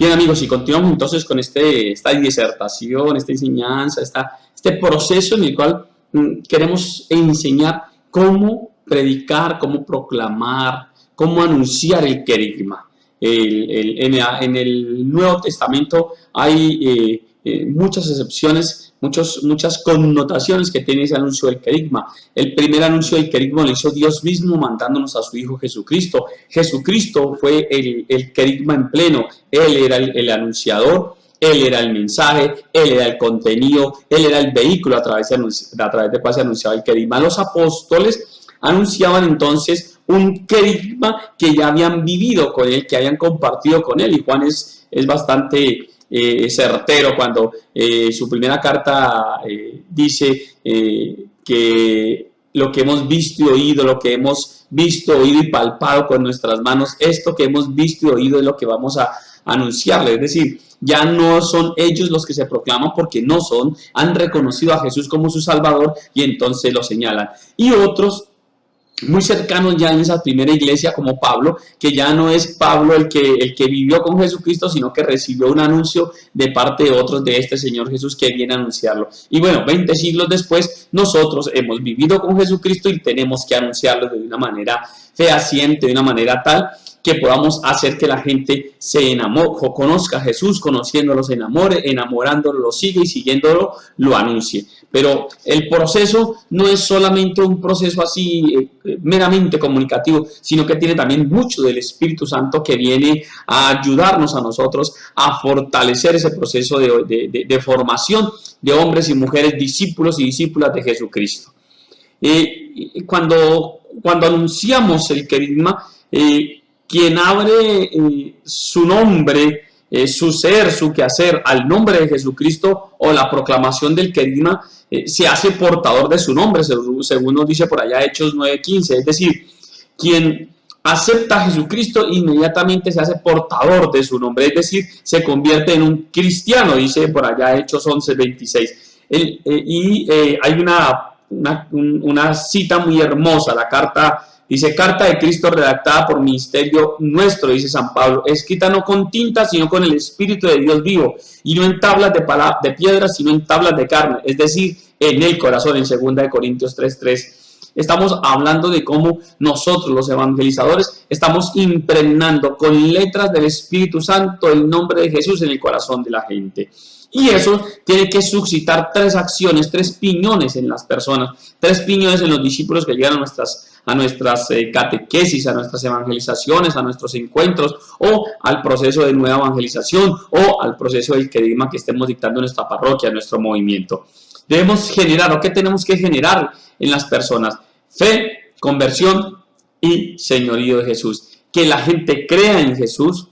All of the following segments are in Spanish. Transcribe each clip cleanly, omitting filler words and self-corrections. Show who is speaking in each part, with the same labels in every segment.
Speaker 1: Bien, amigos, y continuamos entonces con esta disertación, esta enseñanza, este proceso en el cual queremos enseñar cómo predicar, cómo proclamar, cómo anunciar el querigma. En el Nuevo Testamento hay muchas excepciones, muchas connotaciones que tiene ese anuncio del querigma. El primer anuncio del querigma lo hizo Dios mismo mandándonos a su Hijo Jesucristo. Jesucristo fue el querigma en pleno. Él era el anunciador, Él era el mensaje, Él era el contenido, Él era el vehículo a través del cual se anunciaba el querigma. Los apóstoles anunciaban entonces un querigma que ya habían vivido con Él, que habían compartido con Él. Y Juan es bastante certero cuando su primera carta dice que lo que hemos visto y oído, lo que hemos visto, oído y palpado con nuestras manos, esto que hemos visto y oído es lo que vamos a anunciarle. Es decir, ya no son ellos los que se proclaman porque han reconocido a Jesús como su Salvador y entonces lo señalan. Y otros muy cercanos ya en esa primera iglesia, como Pablo, que ya no es Pablo el que vivió con Jesucristo, sino que recibió un anuncio de parte de otros de este Señor Jesús que viene a anunciarlo. Y bueno, 20 siglos después, nosotros hemos vivido con Jesucristo y tenemos que anunciarlo de una manera fehaciente, de una manera tal que podamos hacer que la gente se enamore, conozca a Jesús, conociéndolo se enamore, enamorándolo lo sigue y siguiéndolo lo anuncie. Pero el proceso no es solamente un proceso así meramente comunicativo, sino que tiene también mucho del Espíritu Santo que viene a ayudarnos a nosotros a fortalecer ese proceso de formación de hombres y mujeres, discípulos y discípulas de Jesucristo. Cuando anunciamos el querigma, quien abre su nombre, su ser, su quehacer al nombre de Jesucristo o la proclamación del querigma, se hace portador de su nombre, según nos dice por allá Hechos 9:15. Es decir, quien acepta a Jesucristo inmediatamente se hace portador de su nombre, es decir, se convierte en un cristiano, dice por allá Hechos 11:26. Hay una cita muy hermosa, la carta. Dice, carta de Cristo redactada por ministerio nuestro, dice San Pablo, escrita no con tinta, sino con el Espíritu de Dios vivo, y no en tablas de piedra, sino en tablas de carne, es decir, en el corazón, en 2 Corintios 3:3. Estamos hablando de cómo nosotros, los evangelizadores, estamos impregnando con letras del Espíritu Santo el nombre de Jesús en el corazón de la gente. Y eso tiene que suscitar 3 acciones, 3 piñones en las personas, 3 piñones en los discípulos que llegan a nuestras catequesis, a nuestras evangelizaciones, a nuestros encuentros o al proceso de nueva evangelización o al proceso del querigma que estemos dictando en nuestra parroquia, en nuestro movimiento. Debemos generar, ¿o qué tenemos que generar en las personas? Fe, conversión y señorío de Jesús. Que la gente crea en Jesús,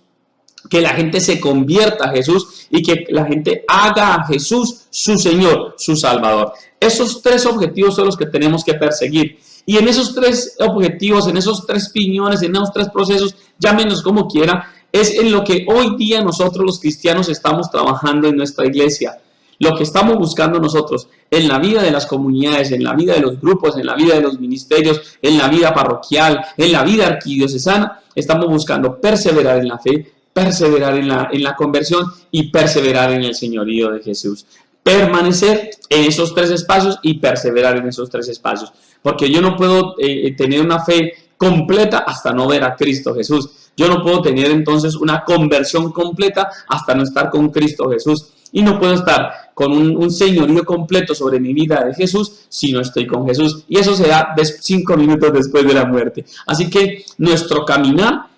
Speaker 1: que la gente se convierta a Jesús y que la gente haga a Jesús su Señor, su Salvador. Esos 3 objetivos son los que tenemos que perseguir. Y en esos 3 objetivos, en esos 3 piñones, en esos 3 procesos, llámenos como quiera, es en lo que hoy día nosotros los cristianos estamos trabajando en nuestra iglesia. Lo que estamos buscando nosotros en la vida de las comunidades, en la vida de los grupos, en la vida de los ministerios, en la vida parroquial, en la vida arquidiocesana, estamos buscando perseverar en la fe, perseverar en la conversión y perseverar en el señorío de Jesús. Permanecer en esos 3 espacios y perseverar en esos 3 espacios. Porque yo no puedo tener una fe completa hasta no ver a Cristo Jesús. Yo no puedo tener entonces una conversión completa hasta no estar con Cristo Jesús. Y no puedo estar con un señorío completo sobre mi vida de Jesús si no estoy con Jesús. Y eso se da 5 minutos después de la muerte. Así que nuestro caminar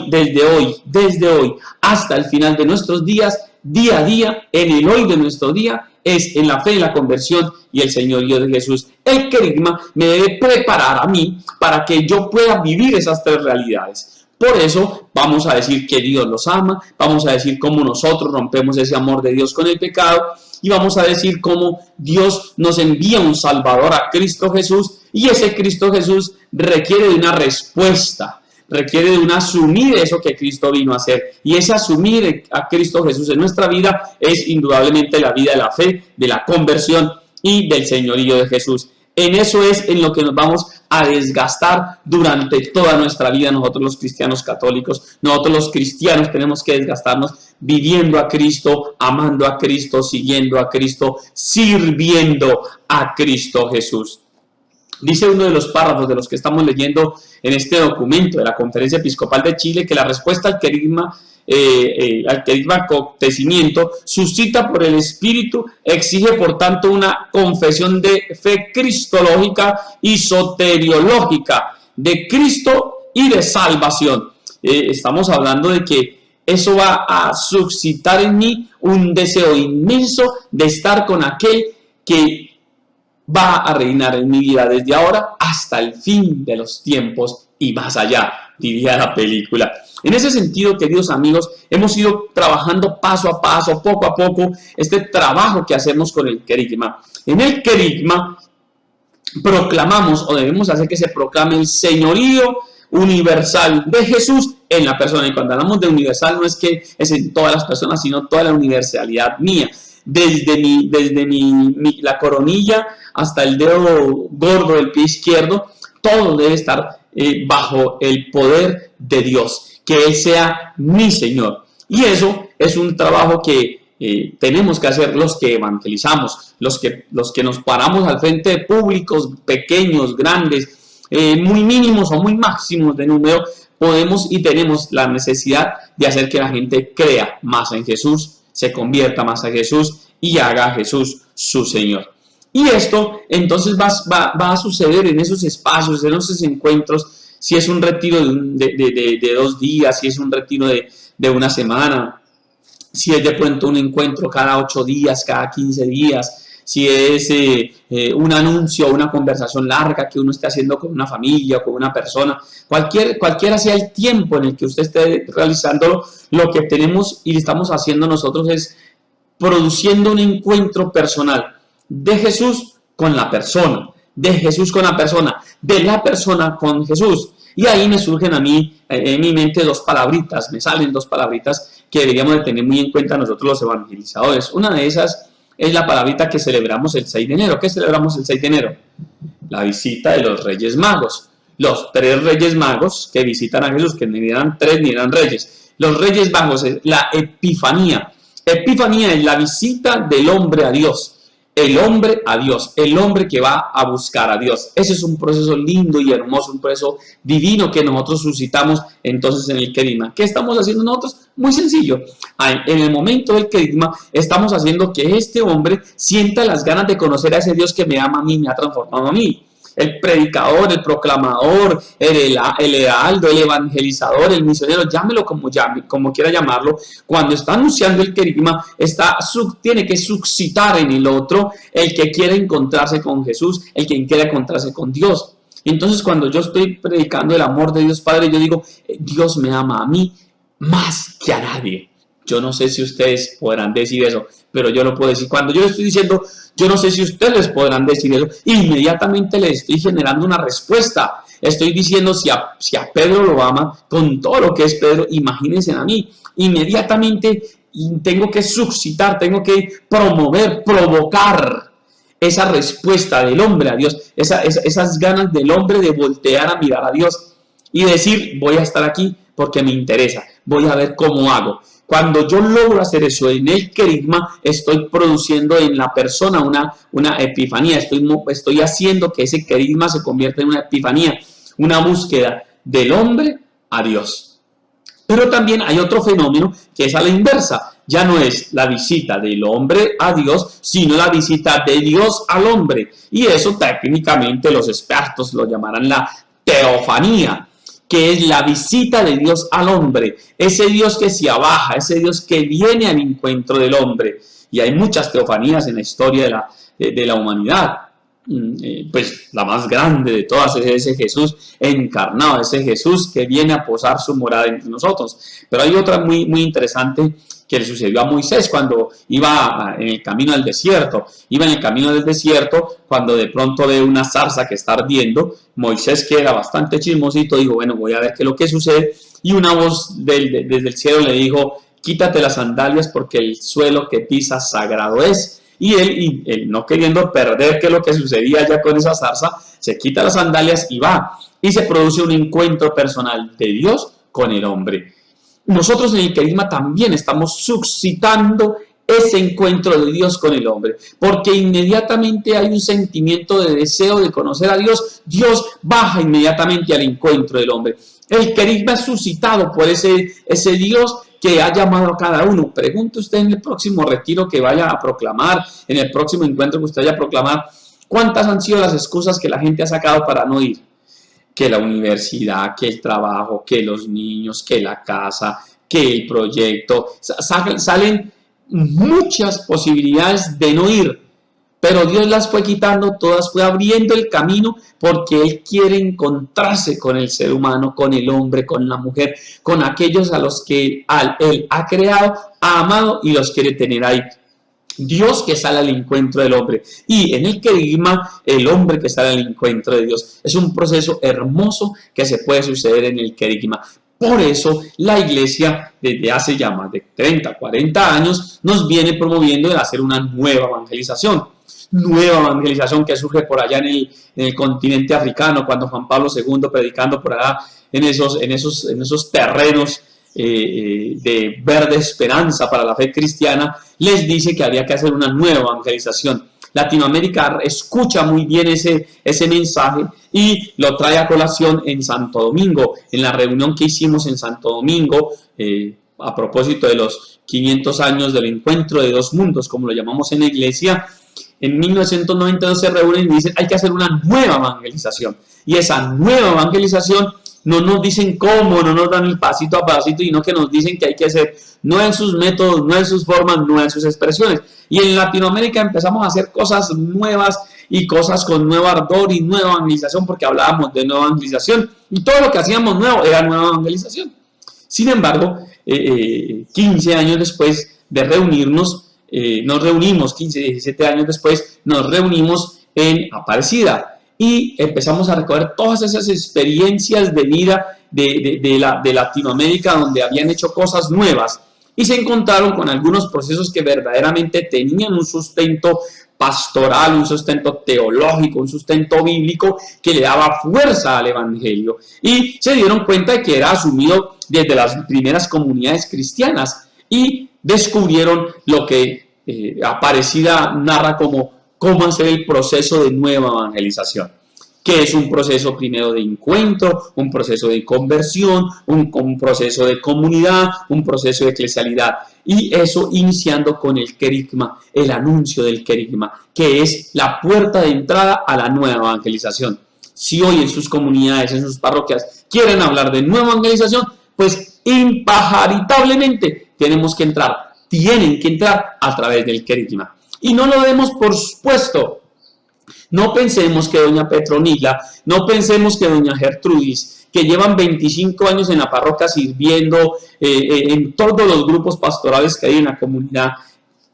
Speaker 1: desde hoy hasta el final de nuestros días, día a día, en el hoy de nuestro día, es en la fe, en la conversión y el señorío de Jesús. El querigma me debe preparar a mí para que yo pueda vivir esas 3 realidades. Por eso vamos a decir que Dios los ama, vamos a decir cómo nosotros rompemos ese amor de Dios con el pecado y vamos a decir cómo Dios nos envía un Salvador a Cristo Jesús y ese Cristo Jesús requiere de una respuesta, requiere de un asumir eso que Cristo vino a hacer. Y ese asumir a Cristo Jesús en nuestra vida es indudablemente la vida de la fe, de la conversión y del señorío de Jesús. En eso es en lo que nos vamos a desgastar durante toda nuestra vida nosotros los cristianos católicos. Nosotros los cristianos tenemos que desgastarnos viviendo a Cristo, amando a Cristo, siguiendo a Cristo, sirviendo a Cristo Jesús. Dice uno de los párrafos de los que estamos leyendo en este documento de la Conferencia Episcopal de Chile que la respuesta al querigma acontecimiento suscita por el Espíritu exige por tanto una confesión de fe cristológica y soteriológica de Cristo y de salvación. Estamos hablando de que eso va a suscitar en mí un deseo inmenso de estar con aquel que va a reinar en mi vida desde ahora hasta el fin de los tiempos y más allá, diría la película. En ese sentido, queridos amigos, hemos ido trabajando paso a paso, poco a poco, este trabajo que hacemos con el querigma. En el querigma proclamamos, o debemos hacer que se proclame el señorío universal de Jesús en la persona. Y cuando hablamos de universal no es que es en todas las personas, sino toda la universalidad mía. Desde la coronilla hasta el dedo gordo del pie izquierdo, todo debe estar bajo el poder de Dios, que Él sea mi Señor. Y eso es un trabajo que tenemos que hacer los que evangelizamos, los que nos paramos al frente de públicos pequeños, grandes, muy mínimos o muy máximos de número. Podemos y tenemos la necesidad de hacer que la gente crea más en Jesús, se convierta más a Jesús y haga a Jesús su Señor. Y esto entonces va a suceder en esos espacios, en esos encuentros, si es un retiro de 2 días, si es un retiro de una semana, si es de pronto un encuentro cada 8 días, cada 15 días, si es un anuncio o una conversación larga que uno esté haciendo con una familia o con una persona, cualquiera sea el tiempo en el que usted esté realizándolo, lo que tenemos y estamos haciendo nosotros es produciendo un encuentro personal de Jesús con la persona, de Jesús con la persona, de la persona con Jesús. Y ahí me surgen a mí, en mi mente, me salen dos palabritas que deberíamos de tener muy en cuenta nosotros los evangelizadores. Una de esas es la palabrita que celebramos el 6 de enero. ¿Qué celebramos el 6 de enero? La visita de los Reyes Magos. Los 3 Reyes Magos que visitan a Jesús, que ni eran 3 ni eran reyes. Los Reyes Magos es la Epifanía. Epifanía es la visita del hombre a Dios. El hombre a Dios, el hombre que va a buscar a Dios. Ese es un proceso lindo y hermoso, un proceso divino que nosotros suscitamos entonces en el querigma. ¿Qué estamos haciendo nosotros? Muy sencillo. En el momento del querigma estamos haciendo que este hombre sienta las ganas de conocer a ese Dios que me ama a mí, me ha transformado a mí. El predicador, el proclamador, el heraldo, el evangelizador, el misionero, llámelo como quiera llamarlo, cuando está anunciando el querigma, tiene que suscitar en el otro el que quiere encontrarse con Jesús, el que quiere encontrarse con Dios. Entonces, cuando yo estoy predicando el amor de Dios Padre, yo digo, Dios me ama a mí más que a nadie. Yo no sé si ustedes podrán decir eso, pero yo lo puedo decir. Cuando yo estoy diciendo, yo no sé si ustedes podrán decir eso, inmediatamente le estoy generando una respuesta. Estoy diciendo, si a Pedro lo ama con todo lo que es Pedro, imagínense a mí. Inmediatamente tengo que suscitar, tengo que provocar esa respuesta del hombre a Dios, esas ganas del hombre de voltear a mirar a Dios y decir, voy a estar aquí porque me interesa, voy a ver cómo hago. Cuando yo logro hacer eso en el querigma, estoy produciendo en la persona una epifanía, estoy haciendo que ese querigma se convierta en una epifanía, una búsqueda del hombre a Dios. Pero también hay otro fenómeno que es a la inversa, ya no es la visita del hombre a Dios, sino la visita de Dios al hombre. Y eso técnicamente los expertos lo llamarán la teofanía, que es la visita de Dios al hombre, ese Dios que se abaja, ese Dios que viene al encuentro del hombre. Y hay muchas teofanías en la historia de la humanidad. Pues la más grande de todas es ese Jesús encarnado, ese Jesús que viene a posar su morada entre nosotros. Pero hay otra muy, muy interesante que le sucedió a Moisés cuando iba en el camino al desierto. Iba en el camino del desierto cuando de pronto ve una zarza que está ardiendo. Moisés, que era bastante chismosito, dijo, bueno, voy a ver qué es lo que sucede. Y una voz desde el cielo le dijo, quítate las sandalias porque el suelo que pisas sagrado es. y él no queriendo perder qué es lo que sucedía ya con esa zarza, se quita las sandalias y va, y se produce un encuentro personal de Dios con el hombre. Nosotros en el querigma también estamos suscitando ese encuentro de Dios con el hombre, porque inmediatamente hay un sentimiento de deseo de conocer a Dios, Dios baja inmediatamente al encuentro del hombre. El querigma es suscitado por ese Dios que ha llamado a cada uno. Pregunte usted en el próximo retiro que vaya a proclamar, en el próximo encuentro que usted vaya a proclamar, ¿cuántas han sido las excusas que la gente ha sacado para no ir? Que la universidad, que el trabajo, que los niños, que la casa, que el proyecto. Salen muchas posibilidades de no ir, pero Dios las fue quitando todas, fue abriendo el camino porque Él quiere encontrarse con el ser humano, con el hombre, con la mujer, con aquellos a los que Él ha creado, ha amado y los quiere tener ahí. Dios que sale al encuentro del hombre, y en el querigma el hombre que sale al encuentro de Dios. Es un proceso hermoso que se puede suceder en el querigma. Por eso la iglesia desde hace ya más de 30, 40 años nos viene promoviendo el hacer una nueva evangelización que surge por allá en el continente africano, cuando Juan Pablo II, predicando por allá en esos terrenos de verde esperanza para la fe cristiana, les dice que había que hacer una nueva evangelización. Latinoamérica escucha muy bien ese mensaje y lo trae a colación en Santo Domingo, en la reunión que hicimos en Santo Domingo, a propósito de los 500 años del encuentro de dos mundos, como lo llamamos en la iglesia. En 1992 se reúnen y dicen hay que hacer una nueva evangelización, y esa nueva evangelización no nos dicen cómo, no nos dan el pasito a pasito, sino que nos dicen que hay que hacer, no en sus métodos, no en sus formas, no en sus expresiones. Y en Latinoamérica empezamos a hacer cosas nuevas y cosas con nuevo ardor y nueva evangelización, porque hablábamos de nueva evangelización y todo lo que hacíamos nuevo era nueva evangelización. Sin embargo, 15 años después de reunirnos, nos reunimos, 15, 17 años después, nos reunimos en Aparecida. Y empezamos a recoger todas esas experiencias de vida de Latinoamérica, donde habían hecho cosas nuevas, y se encontraron con algunos procesos que verdaderamente tenían un sustento pastoral, un sustento teológico, un sustento bíblico que le daba fuerza al evangelio, y se dieron cuenta de que era asumido desde las primeras comunidades cristianas, y descubrieron lo que Aparecida narra como cómo hacer el proceso de nueva evangelización, que es un proceso primero de encuentro, un proceso de conversión, un proceso de comunidad, un proceso de eclesialidad, y eso iniciando con el querigma, el anuncio del querigma, que es la puerta de entrada a la nueva evangelización. Si hoy en sus comunidades, en sus parroquias, quieren hablar de nueva evangelización, pues impajaritablemente tienen que entrar a través del querigma. Y no lo demos por supuesto. No pensemos que doña Petronila, no pensemos que doña Gertrudis, que llevan 25 años en la parroquia sirviendo en todos los grupos pastorales que hay en la comunidad,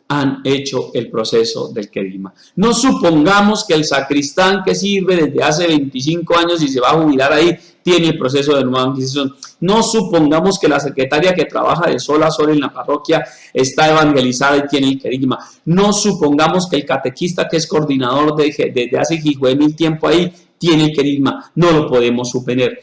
Speaker 1: han hecho el proceso del querigma. No supongamos que el sacristán que sirve desde hace 25 años y se va a jubilar ahí, tiene el proceso de nueva evangelización. No supongamos que la secretaria que trabaja de sol a sol en la parroquia está evangelizada y tiene el querigma. No supongamos que el catequista que es coordinador desde hace mil tiempo ahí tiene el querigma. No lo podemos suponer.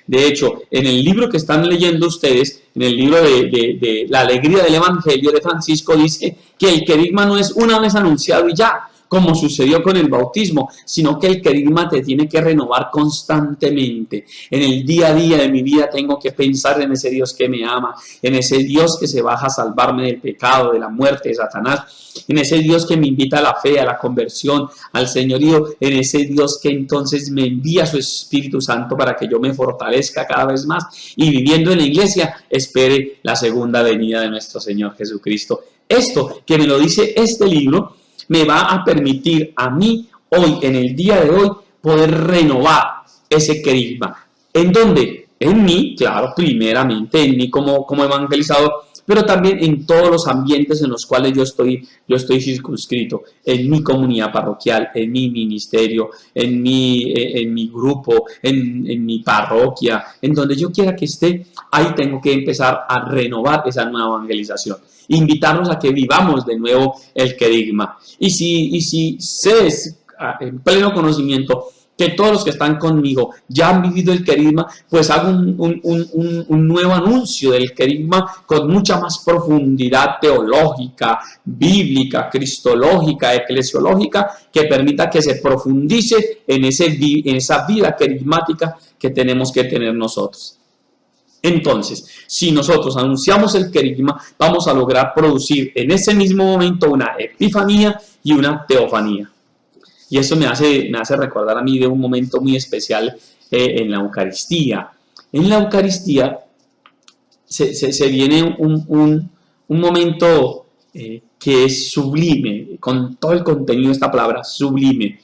Speaker 1: De hecho, en el libro que están leyendo ustedes, en el libro de La alegría del evangelio de Francisco, dice que el querigma no es una vez anunciado y ya, como sucedió con el bautismo, sino que el querigma te tiene que renovar constantemente. En el día a día de mi vida tengo que pensar en ese Dios que me ama, en ese Dios que se baja a salvarme del pecado, de la muerte, de Satanás, en ese Dios que me invita a la fe, a la conversión, al señorío, en ese Dios que entonces me envía su Espíritu Santo para que yo me fortalezca cada vez más y viviendo en la iglesia espere la segunda venida de nuestro Señor Jesucristo. Esto que me lo dice este libro me va a permitir a mí hoy, en el día de hoy, poder renovar ese querigma. ¿En dónde? En mí, claro, primeramente en mí como evangelizador, pero también en todos los ambientes en los cuales yo estoy circunscrito, en mi comunidad parroquial, en mi ministerio, en mi grupo, en mi parroquia, en donde yo quiera que esté, ahí tengo que empezar a renovar esa nueva evangelización. Invitarnos a que vivamos de nuevo el querigma. Y si sé en pleno conocimiento que todos los que están conmigo ya han vivido el querigma, pues hago un nuevo anuncio del querigma con mucha más profundidad teológica, bíblica, cristológica, eclesiológica, que permita que se profundice en esa vida querigmática que tenemos que tener nosotros. Entonces, si nosotros anunciamos el querigma, vamos a lograr producir en ese mismo momento una epifanía y una teofanía. Y eso me hace recordar a mí de un momento muy especial en la Eucaristía. En la Eucaristía se viene un momento que es sublime, con todo el contenido de esta palabra, sublime.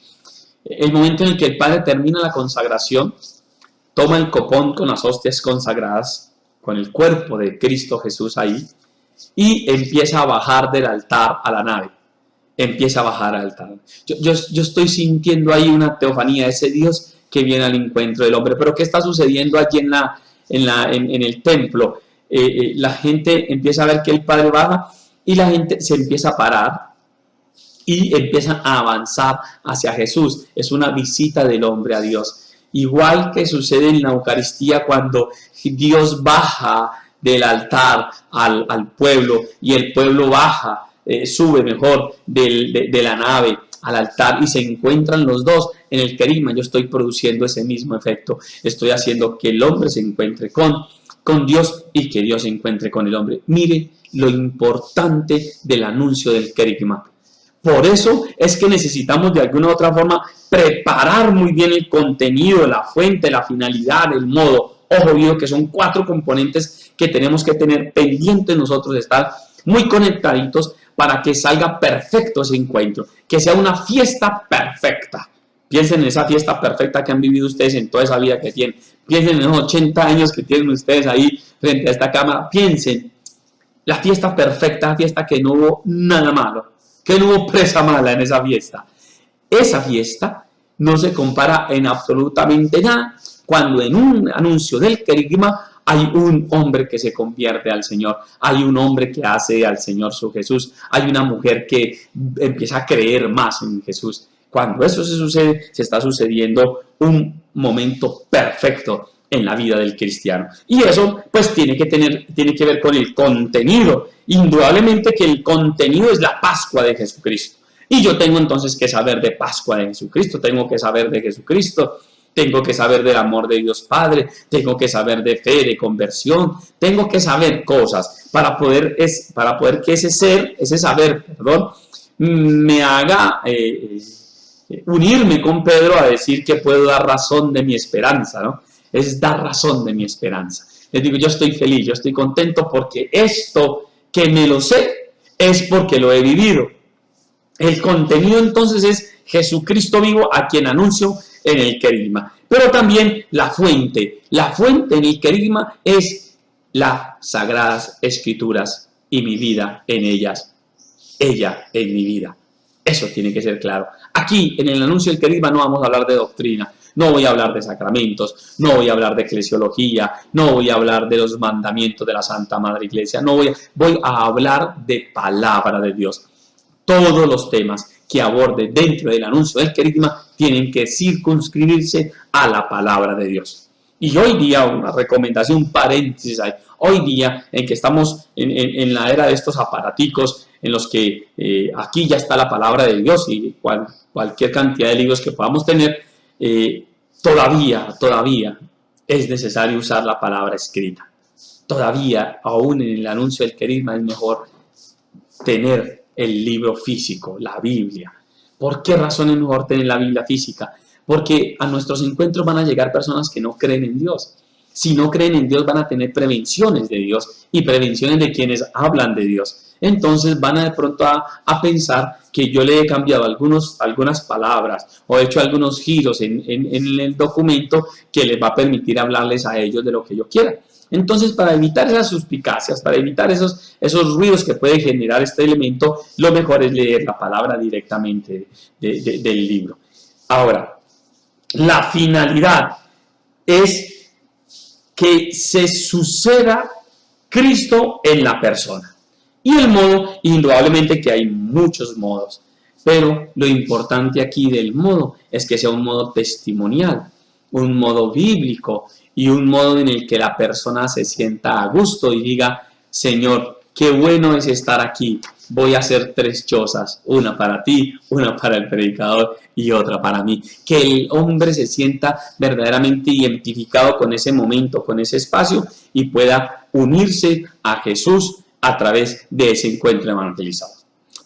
Speaker 1: El momento en el que el Padre termina la consagración, toma el copón con las hostias consagradas, con el cuerpo de Cristo Jesús ahí, y empieza a bajar del altar a la nave. Empieza a bajar al altar. Yo estoy sintiendo ahí una teofanía, ese Dios que viene al encuentro del hombre. Pero ¿qué está sucediendo allí en el templo? La gente empieza a ver que el Padre baja y la gente se empieza a parar y empiezan a avanzar hacia Jesús. Es una visita del hombre a Dios. Igual que sucede en la Eucaristía cuando Dios baja del altar al pueblo y el pueblo baja, sube mejor de la nave al altar y se encuentran los dos en el querigma. Yo estoy produciendo ese mismo efecto. Estoy haciendo que el hombre se encuentre con Dios y que Dios se encuentre con el hombre. Mire lo importante del anuncio del querigma. Por eso es que necesitamos de alguna u otra forma preparar muy bien el contenido, la fuente, la finalidad, el modo. Ojo, vio que son 4 componentes que tenemos que tener pendientes nosotros, estar muy conectaditos para que salga perfecto ese encuentro, que sea una fiesta perfecta. Piensen en esa fiesta perfecta que han vivido ustedes en toda esa vida que tienen. Piensen en los 80 años que tienen ustedes ahí frente a esta cámara. Piensen, la fiesta perfecta, la fiesta que no hubo nada malo, que no hubo presa mala en esa fiesta. Esa fiesta no se compara en absolutamente nada cuando en un anuncio del querigma hay un hombre que se convierte al Señor, hay un hombre que hace al Señor su Jesús, hay una mujer que empieza a creer más en Jesús. Cuando eso se sucede, se está sucediendo un momento perfecto en la vida del cristiano. Y eso pues tiene que ver con el contenido. Indudablemente que el contenido es la Pascua de Jesucristo. Y yo tengo entonces que saber de Pascua de Jesucristo, tengo que saber de Jesucristo, tengo que saber del amor de Dios Padre, tengo que saber de fe, de conversión, tengo que saber cosas para poder que ese saber, me haga unirme con Pedro a decir que puedo dar razón de mi esperanza, ¿no? Es dar razón de mi esperanza. Les digo, yo estoy feliz, yo estoy contento porque esto que me lo sé es porque lo he vivido. El contenido entonces es Jesucristo vivo a quien anuncio en el querigma. Pero también la fuente en el querigma es las Sagradas Escrituras y mi vida en ellas, ella en mi vida. Eso tiene que ser claro. Aquí en el anuncio del querigma no vamos a hablar de doctrina, no voy a hablar de sacramentos, no voy a hablar de eclesiología, no voy a hablar de los mandamientos de la Santa Madre Iglesia, voy a hablar de palabra de Dios. Todos los temas que aborde dentro del anuncio del querigma tienen que circunscribirse a la palabra de Dios. Y hoy día, una recomendación, un paréntesis ahí, hoy día en que estamos en la era de estos aparaticos en los que aquí ya está la palabra de Dios y cualquier cantidad de libros que podamos tener, todavía es necesario usar la palabra escrita. Todavía, aún en el anuncio del querigma, es mejor tener el libro físico, la Biblia. ¿Por qué razón es mejor tener la Biblia física? Porque a nuestros encuentros van a llegar personas que no creen en Dios. Si no creen en Dios, van a tener prevenciones de Dios y prevenciones de quienes hablan de Dios. Entonces van a de pronto a pensar que yo le he cambiado algunas palabras o he hecho algunos giros en el documento que les va a permitir hablarles a ellos de lo que yo quiera. Entonces, para evitar esas suspicacias, para evitar esos ruidos que puede generar este elemento, lo mejor es leer la palabra directamente del libro. Ahora, la finalidad es que se suceda Cristo en la persona. Y el modo, indudablemente que hay muchos modos, pero lo importante aquí del modo es que sea un modo testimonial, un modo bíblico y un modo en el que la persona se sienta a gusto y diga, Señor, qué bueno es estar aquí, voy a hacer 3 chozas, una para ti, una para el predicador y otra para mí. Que el hombre se sienta verdaderamente identificado con ese momento, con ese espacio y pueda unirse a Jesús a través de ese encuentro evangelizador.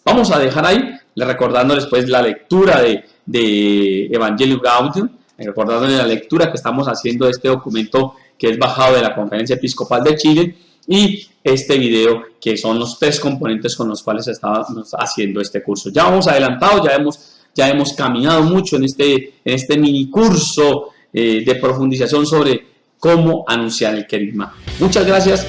Speaker 1: Vamos a dejar ahí, recordándoles pues la lectura de Evangelio Gaudium, recordándoles la lectura que estamos haciendo de este documento que es bajado de la Conferencia Episcopal de Chile y este video que son los 3 componentes con los cuales estamos haciendo este curso. Ya vamos adelantados, ya hemos caminado mucho en este mini curso de profundización sobre cómo anunciar el querigma. Muchas gracias.